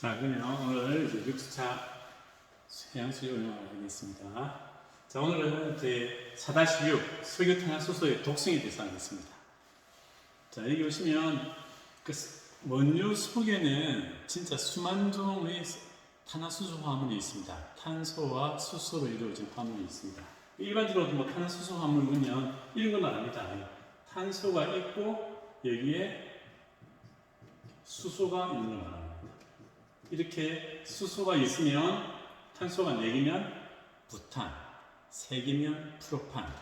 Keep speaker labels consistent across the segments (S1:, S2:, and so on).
S1: 자, 그러면 오늘 이제 6차 해양수를 운영하겠습니다. 자, 오늘은 제 4-6 석유탄화수소의 독성에 대해서 하겠습니다. 자, 여기 보시면 그 원유 속에는 진짜 수만 종의 탄화수소 화합물이 있습니다. 탄소와 수소로 이루어진 화합물이 있습니다. 일반적으로 뭐 탄화수소 화합물 보면 이런 건 아닙니다. 탄소가 있고 여기에 수소가 있는 걸 말합니다. 이렇게 수소가 있으면 탄소가 4개면 부탄, 3개면 프로판,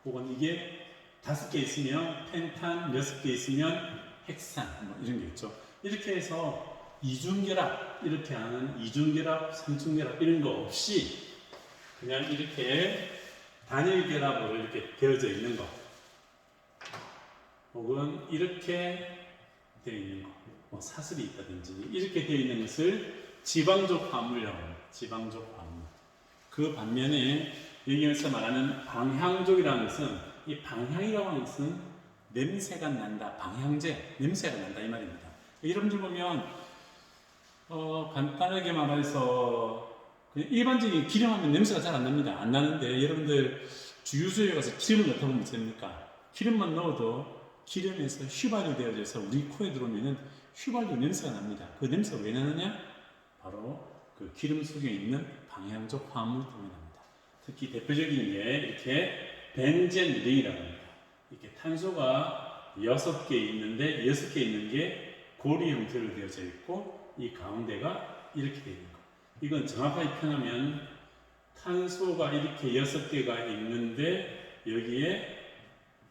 S1: 혹은 이게 5개 있으면 펜탄, 6개 있으면 헥산, 뭐 이런 게 있죠. 이렇게 해서 이중결합, 이렇게 하는 이중결합, 삼중결합 이런 거 없이 그냥 이렇게 단일결합으로 이렇게 되어져 있는 거, 혹은 이렇게 되어 있는 거, 뭐 사슬이 있다든지 이렇게 되어 있는 것을 지방적 화합물이라고 합니다. 지방적 화합물. 그 반면에 여기에서 말하는 방향족이라는 것은, 이 방향이라고 하는 것은 냄새가 난다, 방향제, 냄새가 난다 이 말입니다. 여러분들 보면 간단하게 말해서 그냥 일반적인 기름하면 냄새가 잘 안 납니다. 안 나는데 여러분들 주유소에 가서 기름을 넣다 보면 됩니까? 기름만 넣어도 기름에서 휘발유 되어져서 우리 코에 들어오면은 휘발유 냄새가 납니다. 그 냄새가 왜 나느냐? 바로 그 기름 속에 있는 방향적 화합물 때문에 납니다. 특히 대표적인 게 이렇게 벤젠 링이라고 합니다. 이렇게 탄소가 6개 있는데 6개 있는 게 고리 형태로 되어져 있고 이 가운데가 이렇게 되어 있는 거. 이건 정확하게 표현하면 탄소가 이렇게 6개가 있는데 여기에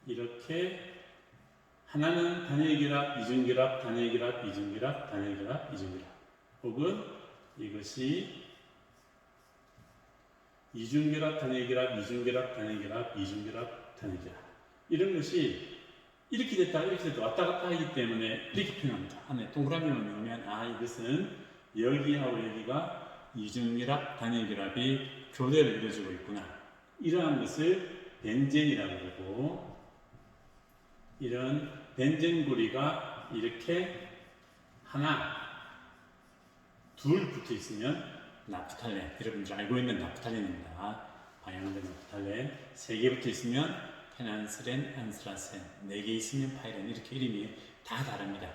S1: 이렇게 하나는 단일결합, 이중결합, 단일결합, 이중결합, 단일결합, 이중결합, 혹은 이것이 이중결합, 단일결합, 이중결합, 단일결합, 이중결합, 단일결합, 이런 것이 이렇게 됐다 이렇게 됐다 왔다 갔다 하기 때문에 이렇게 표현합니다. 안에 동그라미만 넣으면 이것은 여기하고 여기가 이중결합, 단일결합이 교대를 이루어지고 있구나, 이러한 것을 벤젠이라고 하고, 이런 벤젠고리가 이렇게 하나, 둘 붙어 있으면 나프탈렌, 여러분들 알고 있는 나프탈렌입니다. 방향된 나프탈렌. 3개 붙어 있으면 페난스렌, 안스라센, 4개 있으면 파이렌, 이렇게 이름이 다 다릅니다.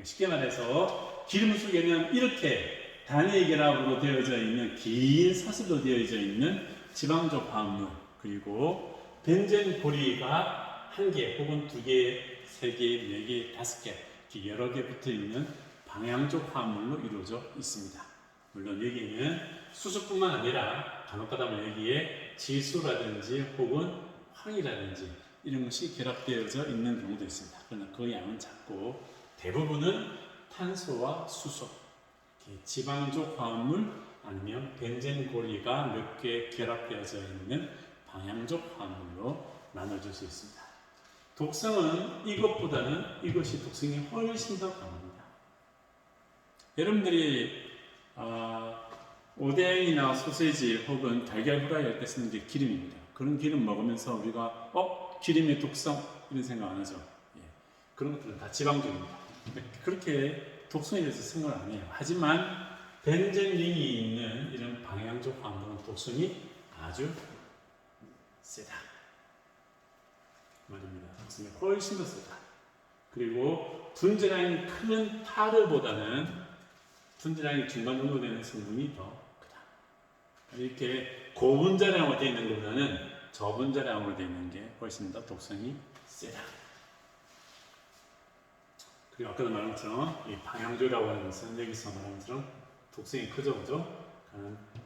S1: 쉽게 말해서 기름 속에는 이렇게 단일결합으로 되어져 있는 긴 사슬로 되어져 있는 지방적 화합물, 그리고 벤젠고리가 1개 혹은 2개, 3개, 4개, 5개 이렇게 여러 개 붙어 있는 방향적 화합물로 이루어져 있습니다. 물론 여기는 수소뿐만 아니라 간혹가다만 여기에 질소라든지 혹은 황이라든지 이런 것이 결합되어져 있는 경우도 있습니다. 그러나 그 양은 작고 대부분은 탄소와 수소, 지방적 화합물 아니면 벤젠고리가 몇 개 결합되어져 있는 방향적 화합물로 나눠질 수 있습니다. 독성은 이것보다는 이것이 독성이 훨씬 더 강합니다. 여러분들이 오뎅이나 소세지 혹은 달걀 후라이 할 때 쓰는 게 기름입니다. 그런 기름 먹으면서 우리가 기름의 독성 이런 생각 안 하죠. 그런 것들은 다 지방적입니다. 그렇게 독성에 대해서 생각을 안 해요. 하지만 벤젠링이 있는 이런 방향적 화합물은 독성이 아주 세다 말입니다. 독성이 훨씬 더 세다. 그리고 분자량이 큰 타르보다는 분자량이 중간 정도 되는 성분이 더 크다. 이렇게 고분자량으로 되어 있는 것보다는 저분자량으로 되어 있는 게 훨씬 더 독성이 세다. 그리고 아까도 말한 것처럼 이 방향조라고 하는 것은 여기서 말한 것처럼 독성이 크죠, 그죠?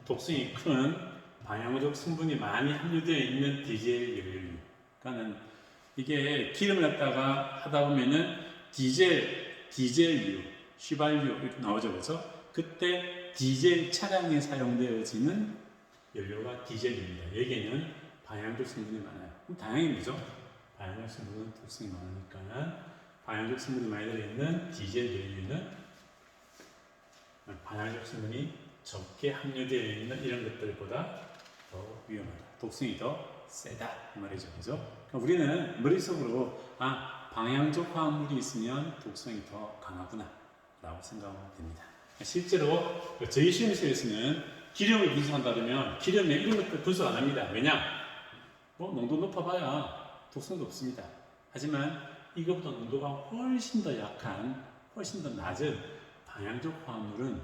S1: 독성이 큰 방향적 성분이 많이 함유되어 있는 디젤 연료. 그러니까는 이게 기름을 갖다가 하다 보면은 디젤유, 휘발유 이렇게 나오죠, 그렇죠? 그때 디젤 차량에 사용되어지는 연료가 디젤유입니다. 여기에는 방향적 성분이 많아요. 그럼 당연히 뭐죠? 방향적 성분은 독성이 많으니까 방향적 성분이 많이 들어있는 디젤 연료는 방향적 성분이 적게 함유되어 있는 이런 것들보다 더 위험하다. 독성이 더 세다 이 말이죠, 그죠? 그러니까 우리는 머릿속으로 방향적 화합물이 있으면 독성이 더 강하구나 라고 생각하면 됩니다. 실제로 저희 시험실에서는 기름을 분석한다 그러면 기름에 이런 것들 분석 안 합니다. 왜냐? 뭐 농도 높아봐야 독성도 없습니다. 하지만 이것보다 농도가 훨씬 더 약한, 훨씬 더 낮은 방향적 화합물은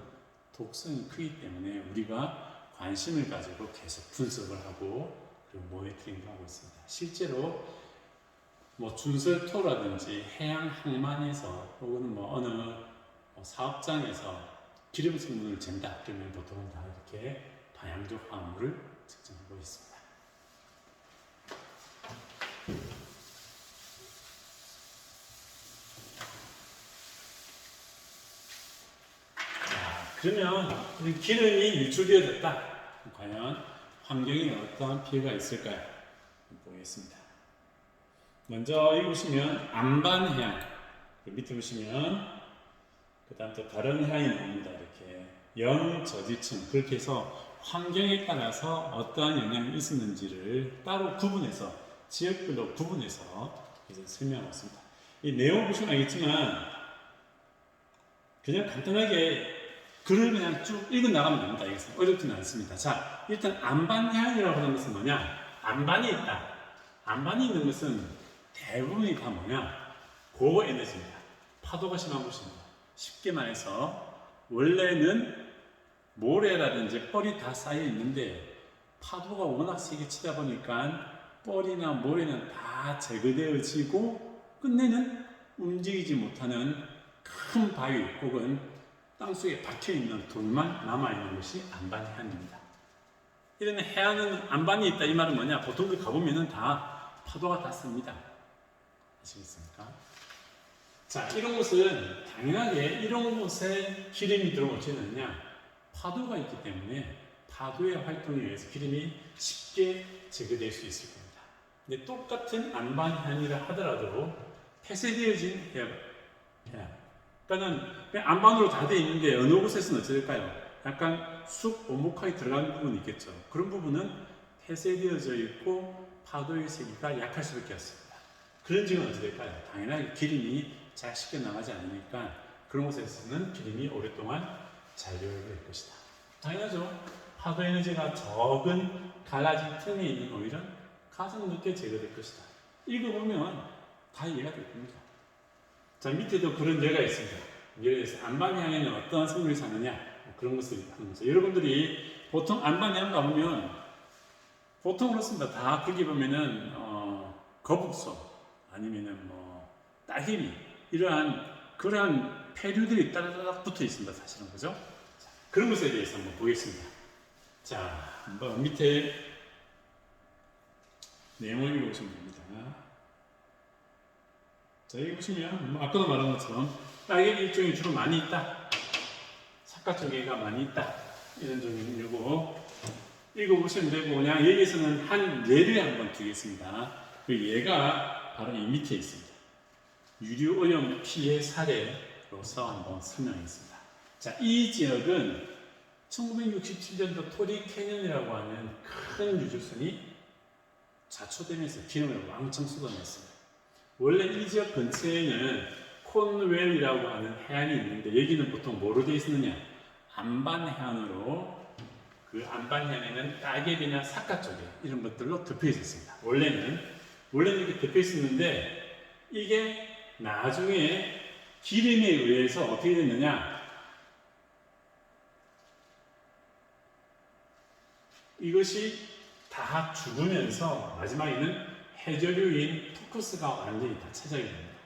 S1: 독성이 크기 때문에 우리가 관심을 가지고 계속 분석을 하고 그리고 모니터링도 하고 있습니다. 실제로 뭐 준설토라든지 해양 항만에서 혹은 뭐 어느 사업장에서 기름 성분을 잰다 그러면 보통 다 이렇게 방향적 화합물을 측정하고 있습니다. 자, 그러면 기름이 유출되어졌다. 과연 환경에 어떠한 피해가 있을까요? 보겠습니다. 먼저 여기 보시면 안반해안, 밑에 보시면 그 다음 또 다른 해안이 나옵니다. 이렇게 영저지층, 그렇게 해서 환경에 따라서 어떠한 영향이 있었는지를 따로 구분해서 지역별로 구분해서 설명하고 있습니다. 이 내용 보시면 알겠지만 그냥 간단하게 글을 그냥 쭉 읽어 나가면 됩니다. 이것은 어렵지는 않습니다. 자, 일단 안반해안이라고 하는 것은 뭐냐? 안반이 있다. 안반이 있는 것은 대부분이 다 뭐냐? 고에너지입니다. 파도가 심한 곳입니다. 쉽게 말해서 원래는 모래라든지 뻘이 다 쌓여 있는데 파도가 워낙 세게 치다 보니까 뻘이나 모래는 다 제거되어지고 끝내는 움직이지 못하는 큰 바위 혹은 땅속에 박혀있는 돌만 남아있는 것이 안반해안입니다. 이런 해안은 안반이 있다 이 말은 뭐냐? 보통 가보면은 다 파도가 다 씁니다. 아시겠습니까? 자, 이런 곳은 당연하게 이런 곳에 기름이 들어올 수 있느냐? 파도가 있기 때문에 파도의 활동에 의해서 기름이 쉽게 제거될 수 있을 겁니다. 근데 똑같은 안반해안이라 하더라도 폐쇄되어진 해안. 그러니까는 안반으로 다 되어 있는데 어느 곳에서는 어떨까요? 약간 쑥 오목하게 들어가는 부분이 있겠죠. 그런 부분은 폐쇄되어져 있고 파도의 세기가 약할 수밖에 없습니다. 그런 지역은 어떻게 될까요? 당연하게 기름이 잘 쉽게 나가지 않으니까 그런 곳에서는 기름이 오랫동안 잔류될 것이다. 당연하죠. 파도 에너지가 적은 갈라진 틈에 있는 오일은 가장 늦게 제거될 것이다. 읽어보면 다 이해가 될 겁니다. 자, 밑에도 그런 예가 있습니다. 예를 들어서 안반해안에는 어떠한 생물이 사느냐 그런 것을 하는 거죠. 여러분들이 보통 안반해안 가보면 보통 그렇습니다. 다 거기 보면은 거북소 아니면은 뭐 따개비 그러한 폐류들이 따라다닥 붙어 있습니다. 사실은 그죠? 자, 그런 것에 대해서 한번 보겠습니다. 자, 한번 밑에 내용을 읽어보시면 됩니다. 자, 여기 보시면 뭐 아까도 말한 것처럼 따개비 일종이 주로 많이 있다. 삿갓조개가 많이 있다. 이런 종류고 읽어보시면 되고 그냥 여기에서는 한 예를 한번 드리겠습니다. 그 예가 바로 이 밑에 있습니다. 유류오염 피해 사례로서 한번 설명하겠습니다. 자, 이 지역은 1967년도 토리 캐년이라고 하는 큰 유조선이 자초되면서 기름을 왕창 쏟아냈습니다. 원래 이 지역 근처에는 콘웰이라고 하는 해안이 있는데 여기는 보통 뭐로 되어 있느냐? 안반해안으로 그 안반해안에는 따개비나 삿갓조개 이런 것들로 덮여 있었습니다. 원래는 이렇게 덮여 있었는데 이게 나중에 기름에 의해서 어떻게 됐느냐? 이것이 다 죽으면서 마지막에는 해저류인 토크스가 완전히 다 차지하게 됩니다.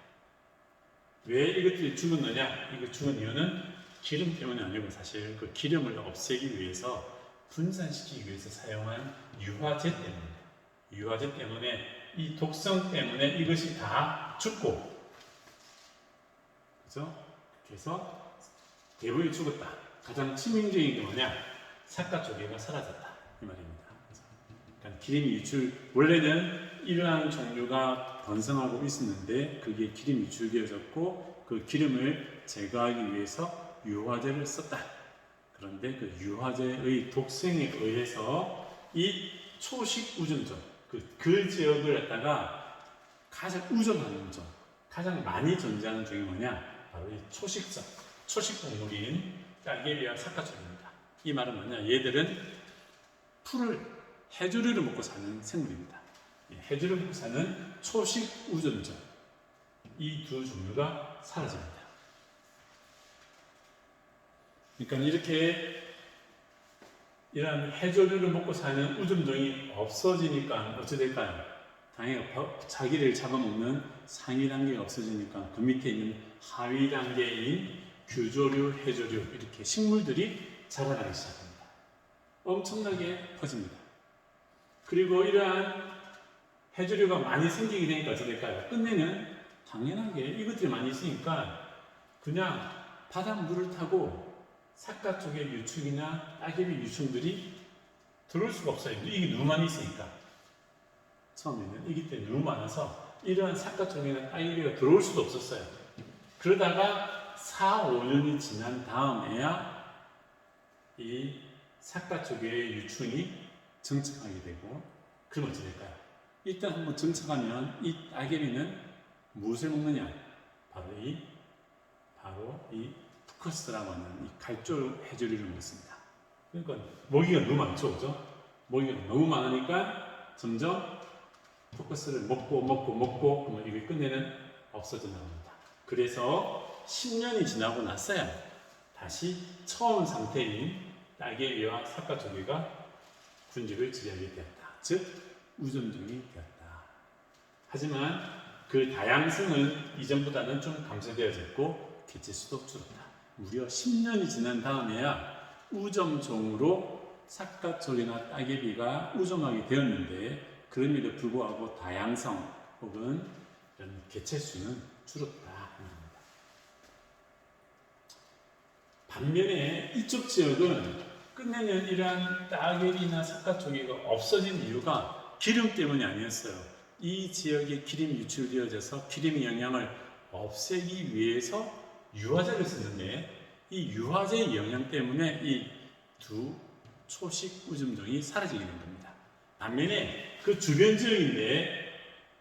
S1: 왜 이것들이 죽었느냐? 이거 죽은 이유는 기름 때문이 아니고 사실 그 기름을 없애기 위해서 분산시키기 위해서 사용한 유화제 때문입니다. 유화제 때문에 이 독성 때문에 이것이 다 죽고 그래서 대부분이 죽었다. 가장 치명적인 게 뭐냐? 삿갓조개가 사라졌다. 이 말입니다. 그러니까 기름이 유출, 원래는 이러한 종류가 번성하고 있었는데 그게 기름이 유출되어졌고 그 기름을 제거하기 위해서 유화제를 썼다. 그런데 그 유화제의 독성에 의해서 이 초식 우전종, 그 지역을 갖다가 가장 우전하는 종, 가장 많이 존재하는 종이 뭐냐? 바로 이 초식성, 초식 동물인 딸개비와 삭가초입니다. 이 말은 뭐냐? 얘들은 해조류를 먹고 사는 생물입니다. 해조류를 먹고 사는 초식 우점종. 이 두 종류가 사라집니다. 그러니까 이렇게 이런 해조류를 먹고 사는 우점종이 없어지니까 어찌 될까요? 당연히 자기를 잡아먹는 상위 단계가 없어지니까 그 밑에 있는 하위 단계인 규조류, 해조류 이렇게 식물들이 자라나기 시작합니다. 엄청나게 퍼집니다. 그리고 이러한 해조류가 많이 생기게 되니까 어떻게 될까요? 끝내는 당연하게 이것들이 많이 있으니까 그냥 바닷물을 타고 삿가 쪽의 유충이나 따개비 유충들이 들어올 수가 없어요. 이게 너무 많이 있으니까. 처음에는 이기 때문에 너무 많아서 이러한 삿가 쪽이나 따개비가 들어올 수도 없었어요. 그러다가 4, 5년이 지난 다음에야 이 삿가 쪽의 유충이 정착하게 되고, 그럼 어찌 될까요? 일단 한번 정착하면 이 따개비는 무엇을 먹느냐? 바로 이 푸커스라고 하는 이 갈조 해조류를 먹습니다. 그러니까 먹이가 너무 많죠, 그죠? 먹이가 너무 많으니까 점점 푸커스를 먹고 그러면 이게 끝내는 없어져 나갑니다. 그래서 10년이 지나고 나서야 다시 처음 상태인 따개비와 삿가조개가 군주를 지배하게 되었다. 즉 우점종이 되었다. 하지만 그 다양성은 이전보다는 좀 감소되어졌고 개체수도 줄었다. 무려 10년이 지난 다음에야 우점종으로 삿가초리나 따개비가 우점하게 되었는데, 그럼에도 불구하고 다양성 혹은 이런 개체수는 줄었다. 반면에 이쪽 지역은 끝내는 이러한 따개비나 삿가초리가 없어진 이유가 기름 때문이 아니었어요. 이 지역에 기름이 유출되어져서 기름의 영향을 없애기 위해서 유화제를 쓰는데, 이 유화제의 영향 때문에 이 두 초식 우점종이 사라지게 된 겁니다. 반면에 그 주변 지역인데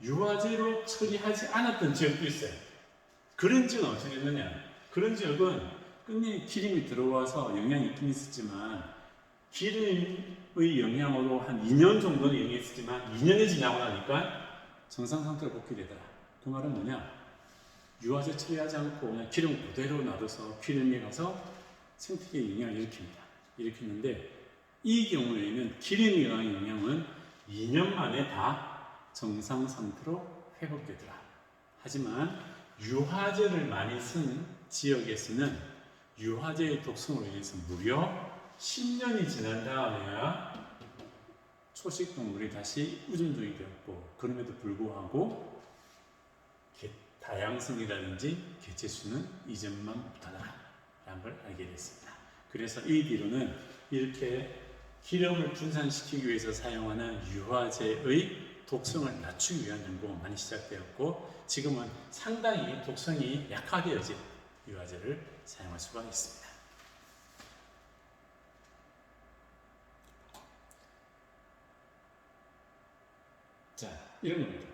S1: 유화제로 처리하지 않았던 지역도 있어요. 그런 지역은 어떻게 됐느냐? 그런 지역은 끝내 기름이 들어와서 영향이 있긴 있었지만 기름의 영향으로 한 2년 정도는 영향했었지만 2년이 지나고 나니까 정상 상태로 복귀되더라. 그 말은 뭐냐? 유화제 처리하지 않고 그냥 기름 그대로 놔둬서 기름이 가서 생태계에 영향을 일으키는데, 이 경우에는 기름이 가한 영향은 2년 만에 다 정상 상태로 회복되더라. 하지만 유화제를 많이 쓴 지역에서는 유화제의 독성으로 인해서 무려 10년이 지난 다음에야 초식 동물이 다시 우점종이 되었고, 그럼에도 불구하고 다양성이라든지 개체수는 이전만 못하다라는 걸 알게 됐습니다. 그래서 이 뒤로는 이렇게 기름을 분산시키기 위해서 사용하는 유화제의 독성을 낮추기 위한 연구가 많이 시작되었고, 지금은 상당히 독성이 약화되어진 유화제를 사용할 수가 있습니다. 자, 이런 겁니다.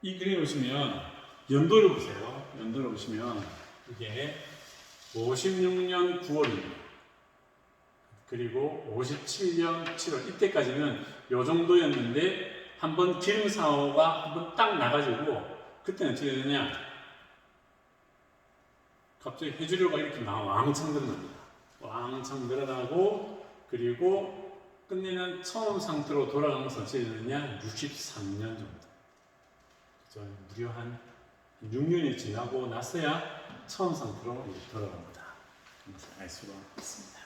S1: 이 그림 보시면 연도를 보세요. 연도를 보시면 이게 56년 9월입니다. 그리고 57년 7월, 이때까지는 요 정도였는데 한번 기름 사고가 한번 딱 나가지고 그때는 어떻게 되느냐? 갑자기 해조류가 이렇게 왕창 늘어납니다. 왕창 늘어나고, 그리고 끝내는 처음 상태로 돌아가면서 어떻게 되느냐? 63년 정도. 그죠? 무려 한 6년이 지나고 나서야 처음 상태로 돌아갑니다. 알 수가 있습니다.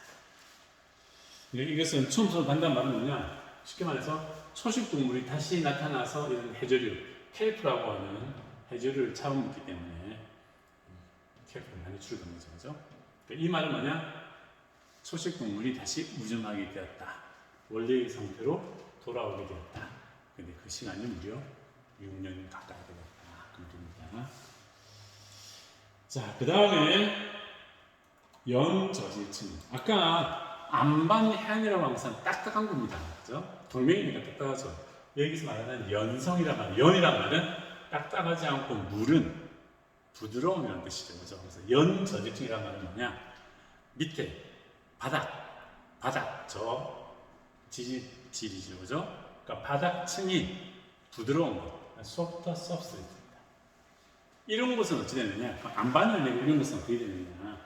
S1: 이것은 처음부터 간다는 말은 뭐냐? 쉽게 말해서 초식 동물이 다시 나타나서 이런 해조류, 켈프라고 하는 해조류를 잡아먹기 때문에 켈프를 많이 줄여둔 거죠. 그죠? 이 말은 뭐냐? 초식 동물이 다시 우점하게 되었다. 원래의 상태로 돌아오게 되었다. 근데 그 시간이 무려 6년 가까이 되었다. 그 말입니다. 자, 그 다음에 연저지층. 아까 안반해안이라고 항상 딱딱한 겁니다. 그죠? 돌멩이니까 딱딱하죠. 여기서 말하는 연성이란 말, 연이란 말은 딱딱하지 않고 물은 부드러움이라는 뜻이죠. 그죠? 그래서 연저지층이란 말은 뭐냐? 밑에 바닥 저 지질이죠, 그죠? 그러니까 바닥층이 부드러운 것, 소프트 서브스트레이트입니다. 이런 것은 어찌 되느냐? 안반을 내고 이런 것은 어떻게 되느냐?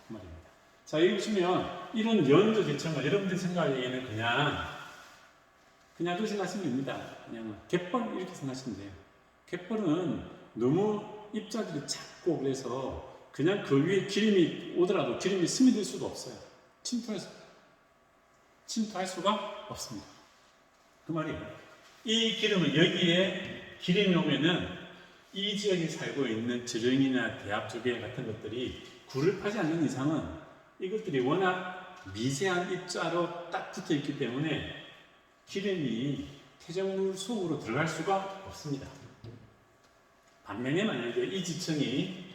S1: 그 말입니다. 자, 여기 보시면 이런 연저지층을 여러분들 생각하기에는 그냥 그렇게 생각하시면 됩니다. 그냥 갯벌 이렇게 생각하시면 돼요. 갯벌은 너무 입자들이 작고 그래서 그냥 그 위에 기름이 오더라도 기름이 스며들 수가 없어요. 침투할 수가 없습니다. 그 말이에요. 이 기름은 여기에 기름이 오면은 이 지역에 살고 있는 지렁이나 대합조개 같은 것들이 굴을 파지 않는 이상은 이것들이 워낙 미세한 입자로 딱 붙어 있기 때문에 기름이 퇴적물 속으로 들어갈 수가 없습니다. 반면에 만약에 이 지층이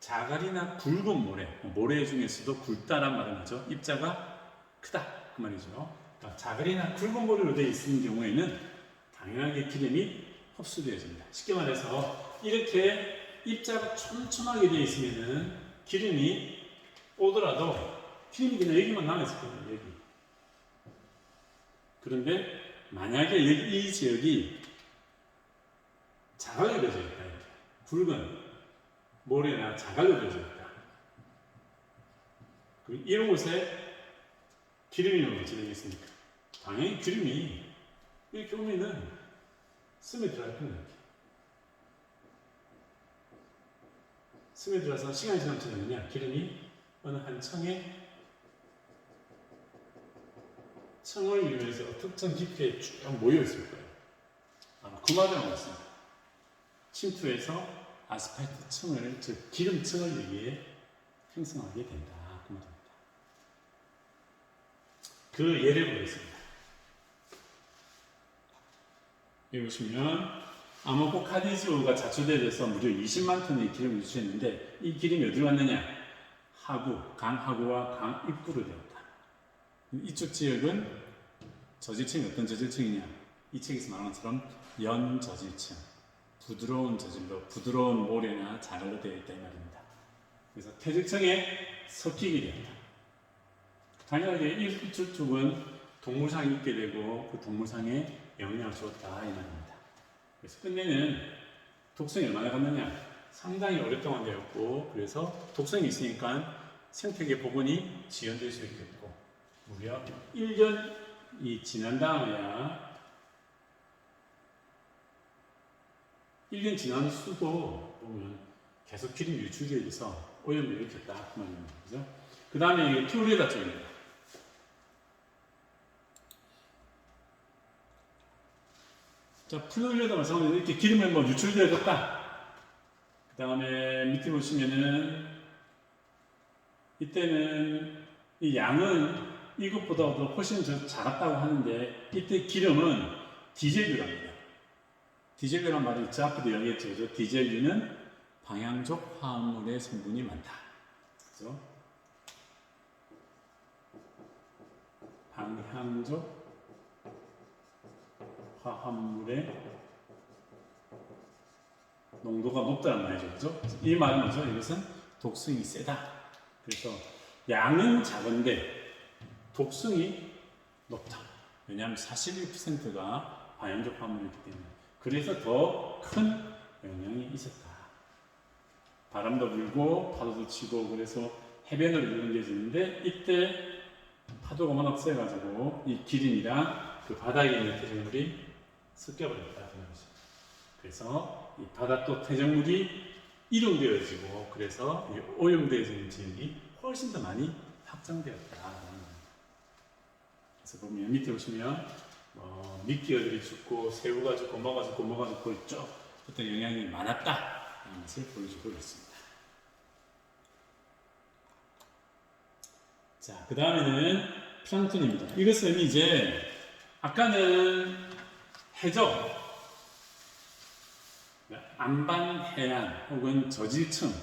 S1: 자갈이나 굵은 모래 중에서도 굵다란 말은 하죠. 입자가 크다 그 말이죠. 그러니까 자갈이나 굵은 모래로 되어 있는 경우에는 당연하게 기름이 흡수되어집니다. 쉽게 말해서 이렇게 입자가 촘촘하게 되어 있으면은 기름이 오더라도 기름이 그냥 여기만 남아있을 거예요. 여기. 그런데 만약에 이 지역이 자갈로 되어져 있다. 굵은 모래나 자갈로 되어져 있다. 이런 곳에 기름이 오면 어찌 되겠습니까? 당연히 기름이 이렇게 오면은 스며들어갈 겁니다. 스며들어서 시간이 지나면 기름이 어느 한 청을 이루면서 특정 깊이에 쭉 모여 있을 거예요. 아마 그 말을 하고 있습니다. 침투해서 아스팔트 층을, 즉 기름층을 여기에 형성하게 된다. 그 말입니다. 그 예를 보겠습니다. 여기 보시면 아모포카디즈가 자초되어서 무려 20만 톤의 기름을 유출했는데 이 기름이 어디로 갔느냐? 강 하구와 강 입구로 되었다. 이쪽 지역은 저질층이 어떤 저질층이냐? 이 책에서 말하는 것처럼 연저질층, 부드러운 저질로 부드러운 모래나 자갈로 되어 있다 이 말입니다. 그래서 퇴적층에 섞이게 되었다. 당연하게 이쪽 쪽은 동물상이 있게 되고 그 동물상에 영향을 주었다 이 말입니다. 그래서 끝내는 독성이 얼마나 갔느냐? 상당히 오랫동안 되었고 그래서 독성이 있으니까 생태계 복원이 지연될 수 있겠고 무려 1년이 지난 다음에야 1년 지난 수도 보면 계속 기름이 유출되어 있어서 오염을 일으켰다 그 말입니다. 그죠? 그 다음에 이게 플로리다 쪽입니다. 자, 플로리다 마찬가지로 이렇게 기름이 유출되어졌다. 그 다음에 밑에 보시면은 이때는 이 양은 이것보다도 훨씬 더 작았다고 하는데 이때 기름은 디젤유랍니다. 디젤유란 말이 저 앞에도 얘기했죠. 디젤유는 방향족 화합물의 성분이 많다. 그죠? 방향족 화합물의 농도가 높다는 말이죠. 그죠? 이 말은 뭐죠? 이것은 독성이 세다. 그래서 양은 작은데 독성이 높다. 왜냐하면 41%가 방향족 화합물이기 때문에. 그래서 더 큰 영향이 있었다. 바람도 불고 파도도 치고 그래서 해변으로 이루어지는데 이때 파도가 워낙 세가지고 이 기름이랑 그 바닥에 있는 퇴적물이 섞여버렸다. 그래서 이 바닥도 퇴적물이 이동되어지고 그래서 오염되어지는 지역이 훨씬 더 많이 확장되었다. 그래서 보면 밑에 보시면 미끼어들이 죽고 새우가 죽고 뭐가 죽고 쭉 어떤 영향이 많았다 하는 것을 보여주고 있습니다. 자, 그 다음에는 플랑크톤입니다. 이것은 이제 아까는 해적, 안반 해안 혹은 저질층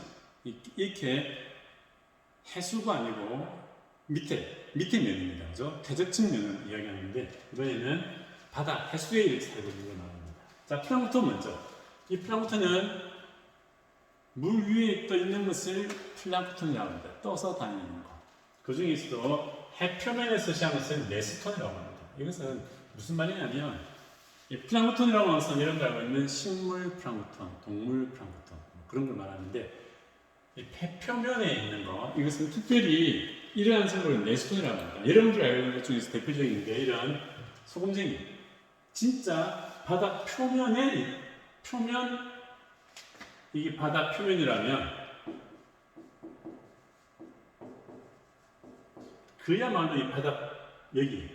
S1: 이렇게 해수가 아니고 밑에 면입니다. 그죠? 퇴적층 면을 이야기하는데 이번에는 바다 해수에 이렇게 살고 있는 걸 말합니다. 자, 플랑크톤 먼저. 이 플랑크톤은 물 위에 떠 있는 것을 플랑크톤이라고 합니다. 떠서 다니는 거. 그 중에서도 해표면에서 시작한 것은 네스톤이라고 합니다. 이것은 무슨 말이냐면 이 플랑크톤이라고 하는 것은 이런 걸 알고 있는 식물 플랑크톤, 동물 플랑크톤 그런 걸 말하는데 이 해표면에 있는 거 이것은 특별히 이러한 생물을 네스톤이라고 합니다. 여러분들 알고 있는 것 중에서 대표적인 게 이런 소금쟁이 진짜 바다 표면에 이게 바다 표면이라면 그야말로 이 바다 여기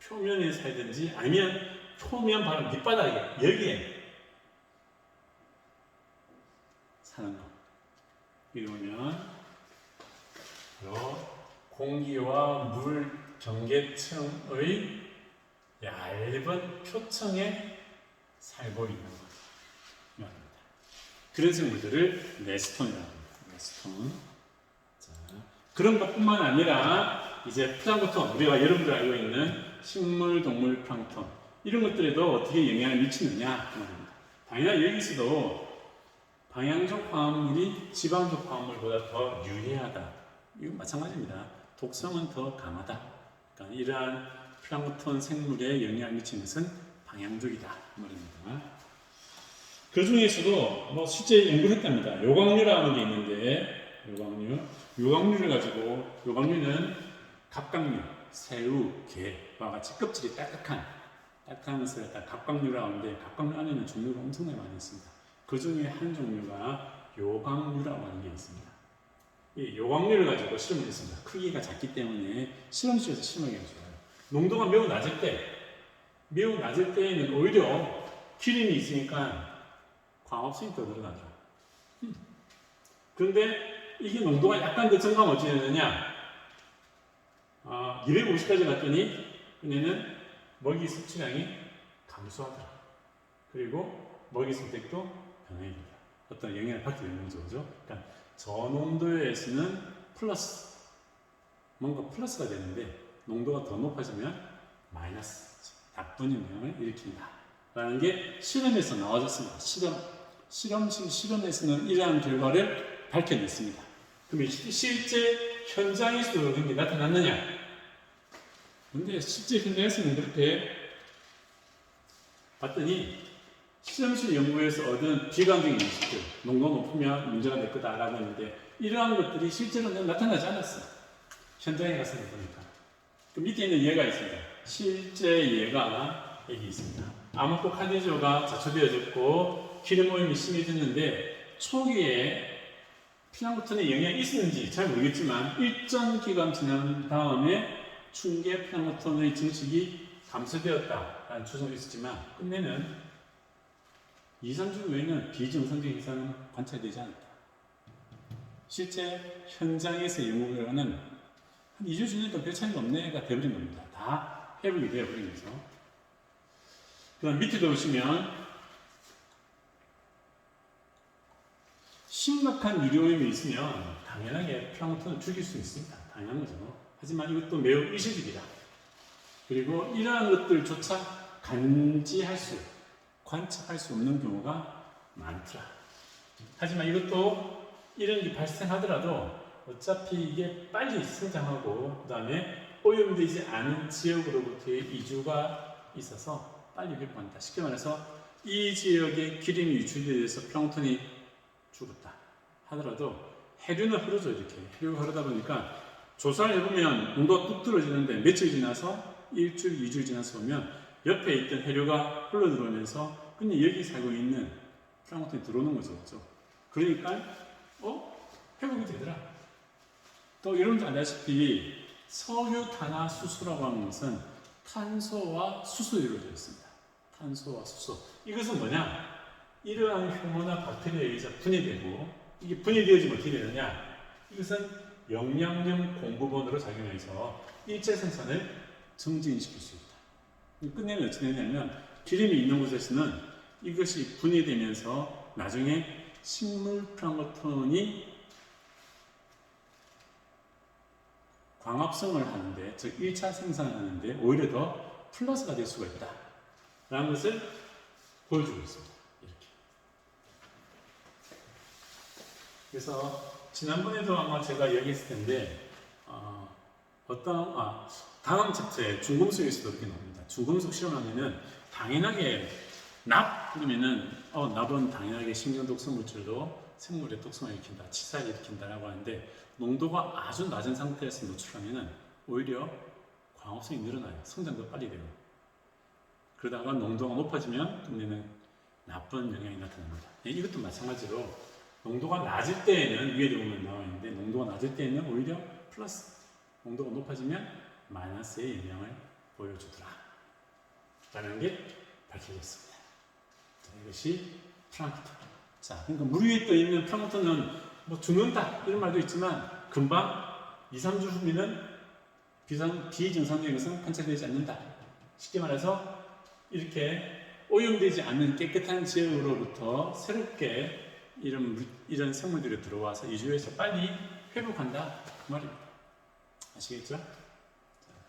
S1: 표면에 살든지 아니면 표면 바로 밑바닥에 여기에 사는 거. 이러면 공기와 물 경계층의 얇은 표층에 살고 있는 것 말입니다. 그런 생물들을 네스톤이라고 합니다. 네스톤. 자, 그런 것뿐만 아니라 이제 플랑크톤, 우리가 여러분들 알고 있는 식물, 동물, 플랑크톤 이런 것들에도 어떻게 영향을 미치느냐 말입니다. 당연히 여기서도 방향적 화합물이 지방적 화합물보다 더 유리하다. 이건 마찬가지입니다. 독성은 더 강하다. 그러니까 이러한 플랑크톤 생물에 영향을 미치는 것은 방향적이다 말입니다. 그 중에서도 뭐 실제 연구를 했답니다. 요광류라는 게 있는데 요광류를 가지고 요광류는 갑각류, 새우, 게와 같이 껍질이 딱딱한 것을 갖다 갑각류라고 하는데 갑각류 안에는 종류가 엄청나게 많이 있습니다. 그 중에 한 종류가 요광류라고 하는 게 있습니다. 이 요광류를 가지고 실험을 했습니다. 크기가 작기 때문에 실험실에서 실험하기가 좋아요. 농도가 매우 낮을 때에는 오히려 기름이 있으니까 광합성이 더 늘어나죠. 그런데 이게 농도가 약간 더 증가하면 어찌 되느냐? 250까지 갔더니 얘는 먹이 섭취량이 감소하더라. 그리고 먹이 선택도 변하게 된다. 어떤 영향을 받게 되는 거죠. 그죠? 그러니까 저농도에서는 뭔가 플러스가 되는데 농도가 더 높아지면 마이너스, 나쁜 영향을 일으킨다. 라는 게 실험에서 나와졌습니다. 실험에서는 이러한 결과를 밝혀냈습니다. 그럼 실제 현장에서도 그런 게 나타났느냐? 근데 실제 현장에서는 그렇게 봤더니 실험실 연구에서 얻은 비관적인 인식들, 농도가 높으면 문제가 될 거다라고 했는데 이러한 것들이 실제로는 나타나지 않았어요. 현장에 가서 보니까. 그 밑에 있는 예가 있습니다. 실제 예가 여기 있습니다. 아모포카디조가 자초되어졌고 기름 오염이 심해졌는데 초기에 플랑크톤에 영향이 있었는지 잘 모르겠지만 일정 기간 지난 다음에 충계 플랑크톤의 증식이 감소되었다라는 추정이 있었지만 끝내는 2, 3주 후에는 비정상적인 현상은 관찰되지 않았다. 실제 현장에서 연구 결과는 한 2주 지나니까 별 차이가 없네가 되어버린 겁니다. 다 회복이 되어버리면서. 그 다음 밑에도 보시면 심각한 유리오염이 있으면 당연하게 플랑크톤을 죽일 수 있습니다. 당연한 거죠. 하지만 이것도 매우 일시적이다. 그리고 이러한 것들조차 관측할 수 없는 경우가 많더라. 하지만 이것도 이런 게 발생하더라도 어차피 이게 빨리 성장하고 그 다음에 오염되지 않은 지역으로부터의 이주가 있어서 빨리 회복한다. 쉽게 말해서 이 지역에 기름이 유출돼서 플랑크톤이 죽었다 하더라도 해류는 흐르죠. 이렇게 해류가 흐르다 보니까 조사를 해보면 농도가 뚝 떨어지는데 며칠 지나서 일주일, 2주일 지나서 보면 옆에 있던 해류가 흘러들어오면서 그냥 여기 살고 있는 플랑크톤이 들어오는 거죠. 그렇죠? 그러니까 회복이 되더라. 또 여러분들 알다시피 석유탄화수소라고 하는 것은 탄소와 수소로 이루어져 있습니다. 탄소와 수소. 이것은 뭐냐? 이러한 효모나 박테리아에 의해서 분해되고 이게 분해되어지면 어떻게 되느냐? 이것은 영양염 공급원으로 작용해서 일제 생산을 증진시킬 수 있다. 끝내면 어떻게 되냐면 기름이 있는 곳에서는 이것이 분해되면서 나중에 식물 플랑크톤이 광합성을 하는데, 즉 1차 생산을 하는데 오히려 더 플러스가 될 수가 있다 라는 것을 보여주고 있습니다. 이렇게. 그래서 지난번에도 아마 제가 얘기했을 텐데 다음 챕터에 중금속에서도 이렇게 나옵니다. 중금속 실험하면은 당연하게 납 그러면은 납은 당연하게 신경 독성 물질도 생물의 독성을 일으킨다, 치사를 일으킨다라고 하는데 농도가 아주 낮은 상태에서 노출하면은 오히려 광합성이 늘어나요. 성장도 빨리 되고. 그러다가 농도가 높아지면 그러면은 나쁜 영향이 나타납니다. 이것도 마찬가지로 농도가 낮을 때에는 위에도 보면 나와 있는데 농도가 낮을 때에는 오히려 플러스, 농도가 높아지면 마이너스의 영향을 보여주더라 라는 게 밝혀졌습니다. 자, 이것이 플랑크톤. 자, 그러니까 물 위에 떠 있는 플랑크톤은 뭐 죽는다 이런 말도 있지만 금방 2, 3주 후면은 비정상적인 것은 관찰되지 않는다. 쉽게 말해서 이렇게 오염되지 않는 깨끗한 지역으로부터 새롭게 이런 생물들이 들어와서 2주에서 빨리 회복한다 그 말입니다. 아시겠죠?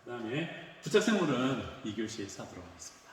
S1: 그 다음에 부착생물은 2교시에서 하도록 하겠습니다.